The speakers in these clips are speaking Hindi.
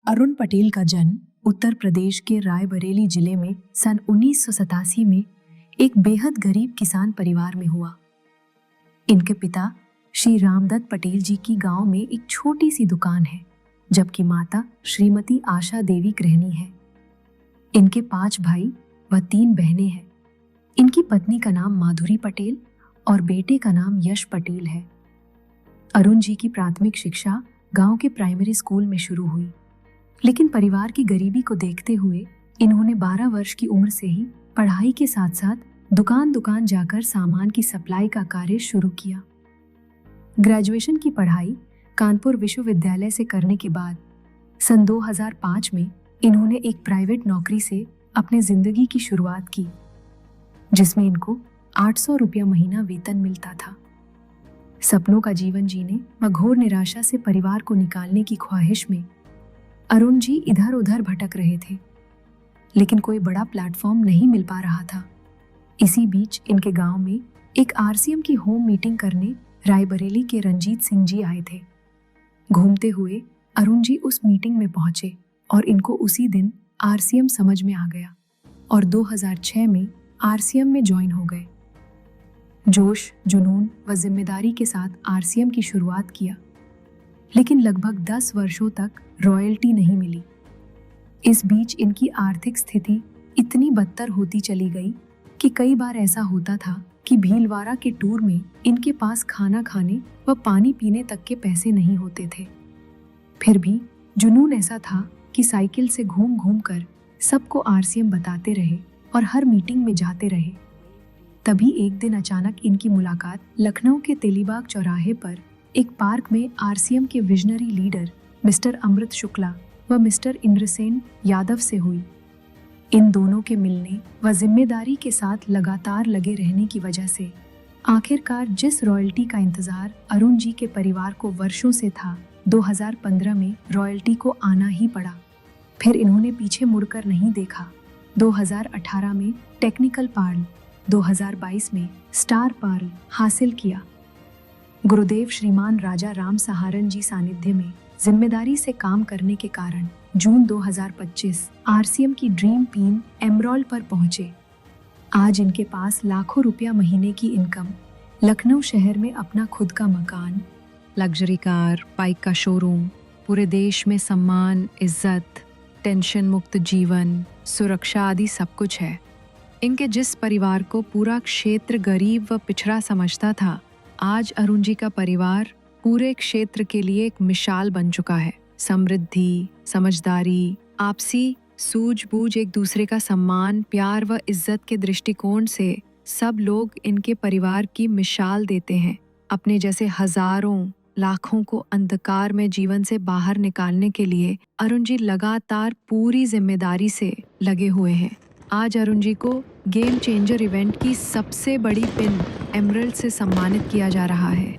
अरुण पटेल का जन्म उत्तर प्रदेश के रायबरेली जिले में सन 1987 में एक बेहद गरीब किसान परिवार में हुआ। इनके पिता श्री रामदत्त पटेल जी की गांव में एक छोटी सी दुकान है, जबकि माता श्रीमती आशा देवी गृहिणी है। इनके 5 भाई व 3 बहनें हैं। इनकी पत्नी का नाम माधुरी पटेल और बेटे का नाम यश पटेल है। अरुण जी की प्राथमिक शिक्षा गांव के प्राइमरी स्कूल में शुरू हुई, लेकिन परिवार की गरीबी को देखते हुए इन्होंने 12 वर्ष की उम्र से ही पढ़ाई के साथ साथ दुकान दुकान जाकर सामान की सप्लाई का कार्य शुरू किया। ग्रेजुएशन की पढ़ाई कानपुर विश्वविद्यालय से करने के बाद सन 2005 में इन्होंने एक प्राइवेट नौकरी से अपने जिंदगी की शुरुआत की, जिसमें इनको 800 रुपया महीना वेतन मिलता था। सपनों का जीवन जीने व घोर निराशा से परिवार को निकालने की ख्वाहिश में अरुण जी इधर उधर भटक रहे थे, लेकिन कोई बड़ा प्लेटफॉर्म नहीं मिल पा रहा था। इसी बीच इनके गांव में एक आरसीएम की होम मीटिंग करने रायबरेली के रंजीत सिंह जी आए थे। घूमते हुए अरुण जी उस मीटिंग में पहुंचे और इनको उसी दिन आरसीएम समझ में आ गया और 2006 में आरसीएम में ज्वाइन हो गए। जोश, जुनून व जिम्मेदारी के साथ आरसीएम की शुरुआत किया, लेकिन लगभग 10 वर्षों तक रॉयल्टी नहीं मिली। इस बीच इनकी आर्थिक स्थिति इतनी बदतर होती चली गई कि कई बार ऐसा होता था कि भीलवाड़ा के टूर में इनके पास खाना खाने व पानी पीने तक के पैसे नहीं होते थे। फिर भी जुनून ऐसा था कि साइकिल से घूम घूम कर सबको आरसीएम बताते रहे और हर मीटिंग में जाते रहे। तभी एक दिन अचानक इनकी मुलाकात लखनऊ के तेलीबाग चौराहे पर एक पार्क में आरसीएम के विजनरी लीडर मिस्टर अमृत शुक्ला व मिस्टर इंद्रसेन यादव से हुई। इन दोनों के मिलने व जिम्मेदारी के साथ लगातार लगे रहने की वजह से आखिरकार जिस रॉयल्टी का इंतजार अरुण जी के परिवार को वर्षों से था, 2015 में रॉयल्टी को आना ही पड़ा। फिर इन्होंने पीछे मुड़कर नहीं देखा। 2018 में टेक्निकल पार्ल, 2022 में स्टार पार्ल हासिल किया। गुरुदेव श्रीमान राजा राम सहारण जी सानिध्य में जिम्मेदारी से काम करने के कारण जून 2025 आरसीएम की ड्रीम टीम एमरॉल पर पहुंचे। आज इनके पास लाखों रुपया महीने की इनकम, लखनऊ शहर में अपना खुद का मकान, लग्जरी कार, बाइक का शोरूम, पूरे देश में सम्मान, इज्जत, टेंशन मुक्त जीवन, सुरक्षा आदि सब कुछ है। इनके जिस परिवार को पूरा क्षेत्र गरीब व पिछड़ा समझता था, आज अरुण जी का परिवार पूरे क्षेत्र के लिए एक मिसाल बन चुका है। समृद्धि, समझदारी, आपसी सूझबूझ, एक दूसरे का सम्मान, प्यार व इज्जत के दृष्टिकोण से सब लोग इनके परिवार की मिसाल देते हैं। अपने जैसे हजारों लाखों को अंधकार में जीवन से बाहर निकालने के लिए अरुण जी लगातार पूरी जिम्मेदारी से लगे हुए हैं। आज अरुण जी को गेम चेंजर इवेंट की सबसे बड़ी पिन एमरल्ड से सम्मानित किया जा रहा है।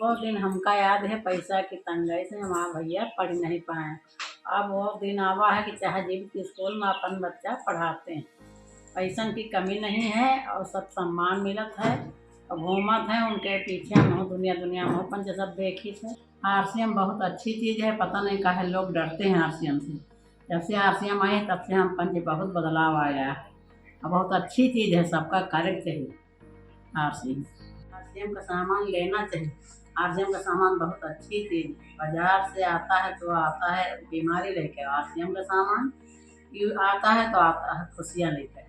वो दिन हमका याद है, पैसा की तंगाई से हमारा भैया पढ़ नहीं पाए। अब वो दिन आवा है कि चाहे जीव के स्कूल में अपन बच्चा पढ़ाते हैं। पैसन की कमी नहीं है और सब सम्मान मिलत है और घूमत है उनके पीछे हम हो दुनिया दुनिया में अपन जो सब देखी से। आरसीएम बहुत अच्छी चीज़ है, पता नहीं काहे लोग डरते हैं आरसीएम से। जब से आरसीएम आए तब से हम अपन बहुत बदलाव आया है और बहुत अच्छी चीज़ है, सबका कार्य चाहिए। आरसीएम का सामान लेना चाहिए। आरसीएम का सामान बहुत अच्छी चीज़, बाजार से आता है तो आता है बीमारी लेकर, आरसीएम का सामान आता है तो आता है खुशियाँ लेकर।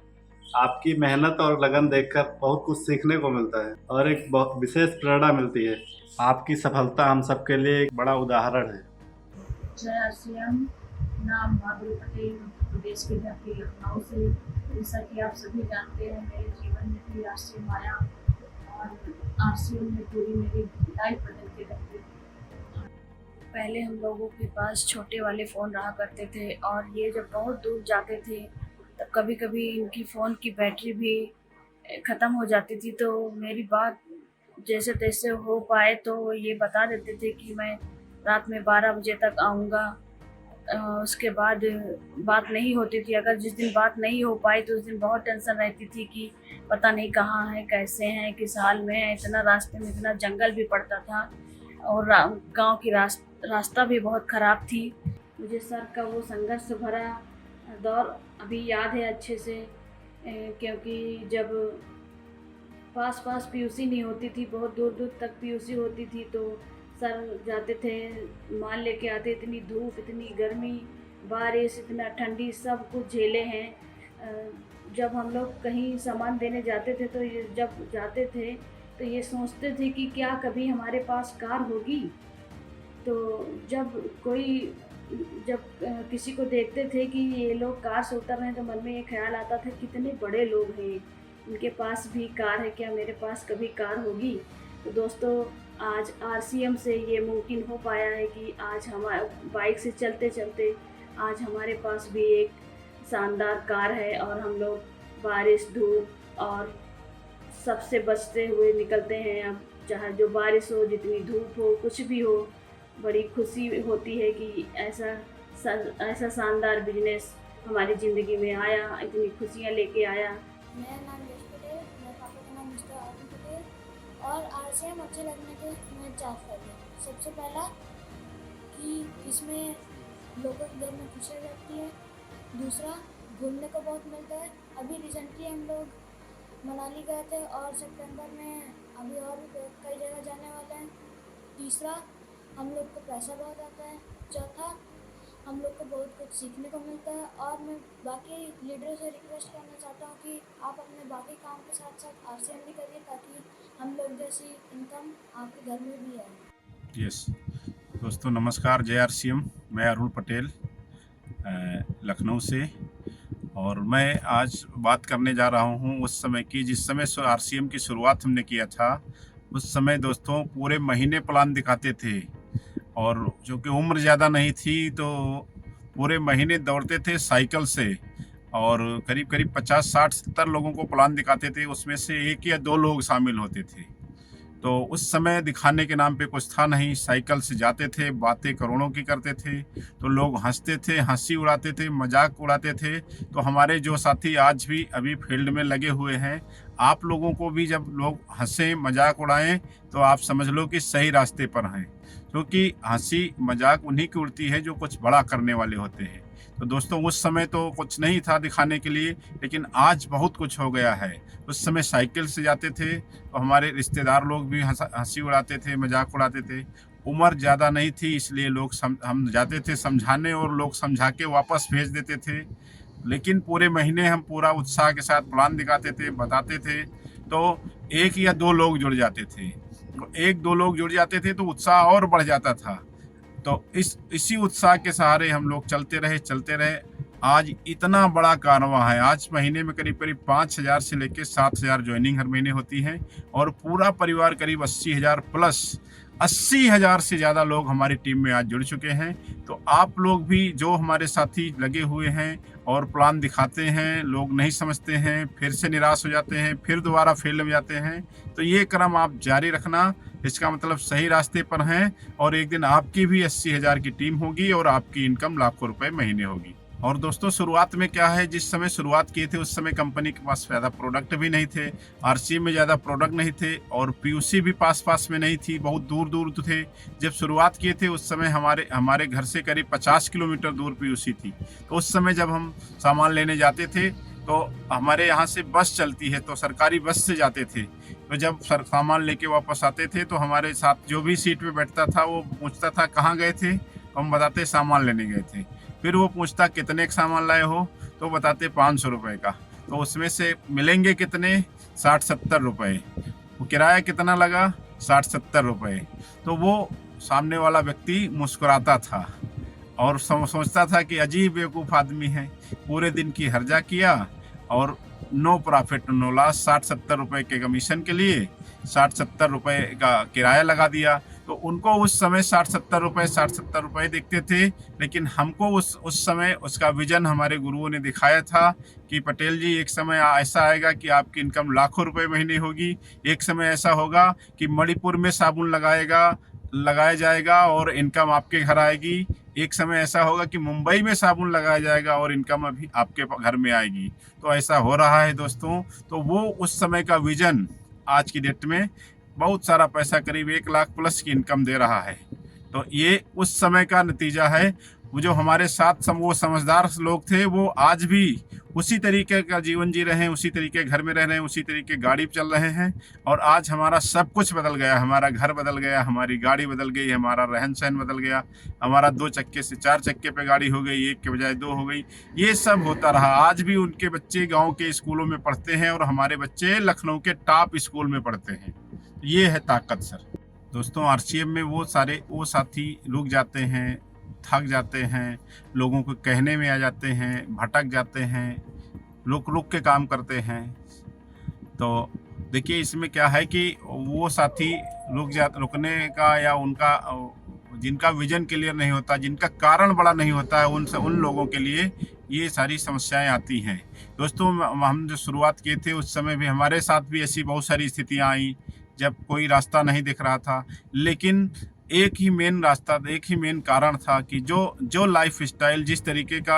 आपकी मेहनत और लगन देखकर बहुत कुछ सीखने को मिलता है और एक बहुत विशेष प्रेरणा मिलती है। आपकी सफलता हम सबके लिए एक बड़ा उदाहरण है। जय आरसीएम। नाम माधुरी पटेल, उत्तर प्रदेश के धरती लखनऊ से। जैसा कि आप सभी जानते हैं, मेरे जीवन में भी आरसीएम आया और आरसीएम ने पूरी मेरी लाइफ बदल के रख दी। पहले हम लोगों के पास छोटे वाले फ़ोन रहा करते थे और ये जब बहुत दूर जाते थे तब कभी कभी इनकी फ़ोन की बैटरी भी ख़त्म हो जाती थी, तो मेरी बात जैसे तैसे हो पाए तो ये बता देते थे कि मैं रात में 12 बजे तक आऊँगा। उसके बाद बात नहीं होती थी। अगर जिस दिन बात नहीं हो पाई तो उस दिन बहुत टेंशन रहती थी कि पता नहीं कहाँ हैं, कैसे हैं, किस हाल में हैं। इतना रास्ते में इतना जंगल भी पड़ता था और गांव की रास्ता भी बहुत ख़राब थी। मुझे सर का वो संघर्ष भरा दौर अभी याद है अच्छे से, क्योंकि जब पास पास पीयूसी नहीं होती थी, बहुत दूर दूर तक पीयूसी होती थी, तो सर जाते थे, माल लेके आते। इतनी धूप, इतनी गर्मी, बारिश, इतना ठंडी, सब कुछ झेले हैं। जब हम लोग कहीं सामान देने जाते थे तो जब जाते थे तो ये सोचते थे कि क्या कभी हमारे पास कार होगी। तो जब किसी को देखते थे कि ये लोग कार से उतर रहे हैं तो मन में ये ख्याल आता था कितने बड़े लोग हैं, इनके पास भी कार है, क्या मेरे पास कभी कार होगी। तो दोस्तों, आज आरसीएम से ये मुमकिन हो पाया है कि आज हमारे बाइक से चलते चलते आज हमारे पास भी एक शानदार कार है और हम लोग बारिश, धूप और सबसे बचते हुए निकलते हैं। अब चाहे जो बारिश हो, जितनी धूप हो, कुछ भी हो, बड़ी खुशी होती है कि ऐसा शानदार बिजनेस हमारी ज़िंदगी में आया, इतनी खुशियाँ लेके आया। मेरा नाम यश पटेल, मेरे पापा का नाम मिस्टर अरुण पटेल। और आरसीएम अच्छे लगने के मैं 4 फायदे। सबसे पहला कि इसमें लोगों के घर में खुशियाँ रहती है। दूसरा, घूमने को बहुत मिलता है। अभी रिसेंटली हम लोग मनाली गए थे और सितंबर में अभी और भी कई जगह जाने वाले हैं। तीसरा, हम लोग को पैसा बहुत आता है। चौथा, हम लोग को बहुत कुछ सीखने को मिलता है। और मैं बाकी लीडरों से रिक्वेस्ट करना चाहता हूँ कि आप अपने बाकी काम के साथ साथ आरसीएम भी करिए, ताकि हम लोग जैसी इनकम आपके घर में भी आए। यस दोस्तों, नमस्कार। जय आरसीएम। मैं अरुण पटेल, लखनऊ से, और मैं आज बात करने जा रहा हूँ उस समय की जिस समय आरसीएम की शुरुआत हमने किया था। उस समय दोस्तों पूरे महीने प्लान दिखाते थे, और जो कि उम्र ज़्यादा नहीं थी तो पूरे महीने दौड़ते थे साइकिल से, और करीब करीब 50, 60, 70 लोगों को प्लान दिखाते थे। उसमें से 1 या 2 लोग शामिल होते थे। तो उस समय दिखाने के नाम पे कुछ था नहीं। साइकिल से जाते थे, बातें करोड़ों की करते थे, तो लोग हंसते थे, हंसी उड़ाते थे, मजाक उड़ाते थे। तो हमारे जो साथी आज भी अभी फील्ड में लगे हुए हैं, आप लोगों को भी जब लोग हंसें, मजाक उड़ाएं, तो आप समझ लो कि सही रास्ते पर हैं, क्योंकि हंसी मजाक उन्हीं की उड़ती है जो कुछ बड़ा करने वाले होते हैं। तो दोस्तों, उस समय तो कुछ नहीं था दिखाने के लिए, लेकिन आज बहुत कुछ हो गया है। उस समय साइकिल से जाते थे तो हमारे रिश्तेदार लोग भी हंसी उड़ाते थे, मजाक उड़ाते थे। उम्र ज़्यादा नहीं थी, इसलिए लोग हम जाते थे समझाने, और लोग समझा के वापस भेज देते थे। लेकिन पूरे महीने हम पूरा उत्साह के साथ प्लान दिखाते थे, बताते थे, तो 1 या 2 लोग जुड़ जाते थे। तो 1-2 लोग जुड़ जाते थे तो उत्साह और बढ़ जाता था। तो इसी उत्साह के सहारे हम लोग चलते रहे। आज इतना बड़ा कारवां है। आज महीने में करीब करीब 5,000 से लेकर 7,000 ज्वाइनिंग हर महीने होती है, और पूरा परिवार करीब 80,000 प्लस 80,000 से ज़्यादा लोग हमारी टीम में आज जुड़ चुके हैं। तो आप लोग भी जो हमारे साथी लगे हुए हैं और प्लान दिखाते हैं, लोग नहीं समझते हैं, फिर से निराश हो जाते हैं, फिर दोबारा फेल हो जाते हैं, तो ये क्रम आप जारी रखना। इसका मतलब सही रास्ते पर हैं, और एक दिन आपकी भी 80,000 की टीम होगी और आपकी इनकम लाखों रुपए महीने होगी। और दोस्तों, शुरुआत में क्या है, जिस समय शुरुआत किए थे उस समय कंपनी के पास ज़्यादा प्रोडक्ट भी नहीं थे, आरसीएम में ज़्यादा प्रोडक्ट नहीं थे, और पीयूसी भी पास में नहीं थी, बहुत दूर दूर थे। जब शुरुआत किए थे उस समय हमारे घर से करीब 50 किलोमीटर दूर पीयूसी थी। तो उस समय जब हम सामान लेने जाते थे तो हमारे यहाँ से बस चलती है, तो सरकारी बस से जाते थे। तो जब सामान लेके वापस आते थे तो हमारे साथ जो भी सीट पे बैठता था वो पूछता था कहाँ गए थे, तो हम बताते सामान लेने गए थे। फिर वो पूछता कितने का सामान लाए हो, तो बताते 500 रुपये का। तो उसमें से मिलेंगे कितने, 60-70 रुपये। वो किराया कितना लगा, 60-70 रुपये। तो वो सामने वाला व्यक्ति मुस्कुराता था और सोचता था कि अजीब बेवकूफ़ आदमी है। पूरे दिन की हर्जा किया और नो प्रॉफिट नो लॉस, 60-70 रुपये के कमीशन के लिए 60-70 रुपये का किराया लगा दिया। तो उनको उस समय 60-70 रुपये दिखते थे, लेकिन हमको उस समय उसका विजन हमारे गुरुओं ने दिखाया था कि पटेल जी, एक समय ऐसा आएगा कि आपकी इनकम लाखों रुपए महीने होगी। एक समय ऐसा होगा कि मणिपुर में साबुन लगाया जाएगा और इनकम आपके घर आएगी। एक समय ऐसा होगा कि मुंबई में साबुन लगाया जाएगा और इनकम अभी आपके घर में आएगी। तो ऐसा हो रहा है दोस्तों। तो वो उस समय का विजन आज की डेट में बहुत सारा पैसा, करीब 1 लाख प्लस की इनकम दे रहा है। तो ये उस समय का नतीजा है। वो जो हमारे साथ वो समझदार लोग थे, वो आज भी उसी तरीके का जीवन जी रहे हैं, उसी तरीके घर में रह रहे हैं, उसी तरीके गाड़ी पे चल रहे हैं। और आज हमारा सब कुछ बदल गया, हमारा घर बदल गया, हमारी गाड़ी बदल गई, हमारा रहन सहन बदल गया, हमारा 2 चक्के से 4 चक्के पे गाड़ी हो गई, 1 के बजाय 2 हो गई। ये सब होता रहा। आज भी उनके बच्चे गाँव के स्कूलों में पढ़ते हैं और हमारे बच्चे लखनऊ के टॉप स्कूल में पढ़ते हैं। ये है ताकत सर। दोस्तों, आरसीएम में वो साथी रुक जाते हैं, थक जाते हैं, लोगों को कहने में आ जाते हैं, भटक जाते हैं, रुक रुक के काम करते हैं। तो देखिए, इसमें क्या है कि वो साथी रुकने का या उनका जिनका विजन क्लियर नहीं होता, जिनका कारण बड़ा नहीं होता है, उन लोगों के लिए ये सारी समस्याएं आती हैं। दोस्तों, हम जो शुरुआत किए थे उस समय भी हमारे साथ भी ऐसी बहुत सारी स्थितियां आई जब कोई रास्ता नहीं दिख रहा था। लेकिन एक ही मेन कारण था कि जो लाइफ स्टाइल, जिस तरीके का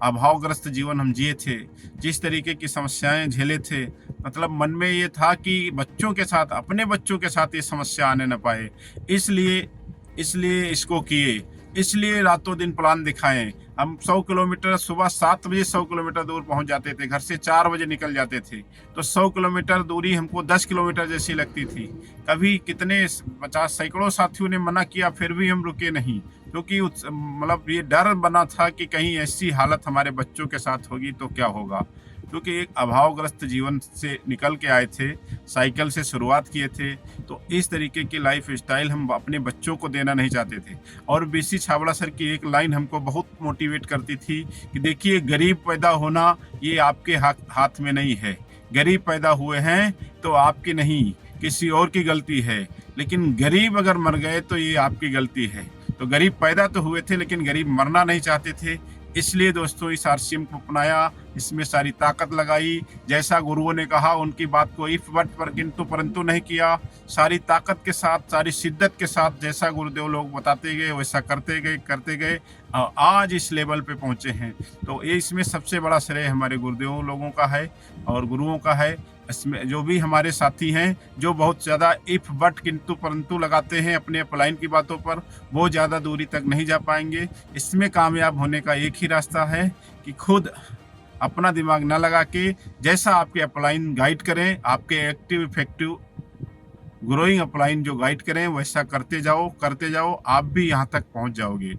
अभावग्रस्त जीवन हम जिए थे, जिस तरीके की समस्याएं झेले थे, मतलब मन में ये था कि अपने बच्चों के साथ ये समस्या आने न पाए, इसलिए इसको किए, इसलिए रातों दिन प्लान दिखाएं। हम 100 किलोमीटर सुबह 7 बजे 100 किलोमीटर दूर पहुंच जाते थे, घर से 4 बजे निकल जाते थे। तो 100 किलोमीटर दूरी हमको 10 किलोमीटर जैसी लगती थी। कभी कितने 50 सैकड़ों साथियों ने मना किया, फिर भी हम रुके नहीं, क्योंकि मतलब ये डर बना था कि कहीं ऐसी हालत हमारे बच्चों के साथ होगी तो क्या होगा। क्योंकि एक अभावग्रस्त जीवन से निकल के आए थे, साइकिल से शुरुआत किए थे, तो इस तरीके की लाइफ स्टाइल हम अपने बच्चों को देना नहीं चाहते थे। और बीसी छाबड़ा सर की एक लाइन हमको बहुत मोटिवेट करती थी कि देखिए, गरीब पैदा होना ये आपके हाथ में नहीं है। गरीब पैदा हुए हैं तो आपकी नहीं, किसी और की गलती है, लेकिन गरीब अगर मर गए तो ये आपकी गलती है। तो गरीब पैदा तो हुए थे, लेकिन गरीब मरना नहीं चाहते थे। इसलिए दोस्तों, इस आरसीएम को अपनाया, इसमें सारी ताकत लगाई। जैसा गुरुओं ने कहा, उनकी बात को इफ बट पर किंतु परंतु नहीं किया। सारी ताकत के साथ, सारी शिद्दत के साथ, जैसा गुरुदेव लोग बताते गए वैसा करते गए और आज इस लेवल पे पहुंचे हैं। तो ये इसमें सबसे बड़ा श्रेय हमारे गुरुदेव लोगों का है और गुरुओं का है। इसमें जो भी हमारे साथी हैं, जो बहुत ज़्यादा इफ बट किंतु परंतु लगाते हैं अपने अपलाइन की बातों पर, वो ज़्यादा दूरी तक नहीं जा पाएंगे। इसमें कामयाब होने का एक ही रास्ता है कि खुद अपना दिमाग ना लगा के, जैसा आपके अपलाइन गाइड करें, आपके एक्टिव इफेक्टिव ग्रोइंग अपलाइन जो गाइड करें, वैसा करते जाओ, आप भी यहाँ तक पहुँच जाओगे।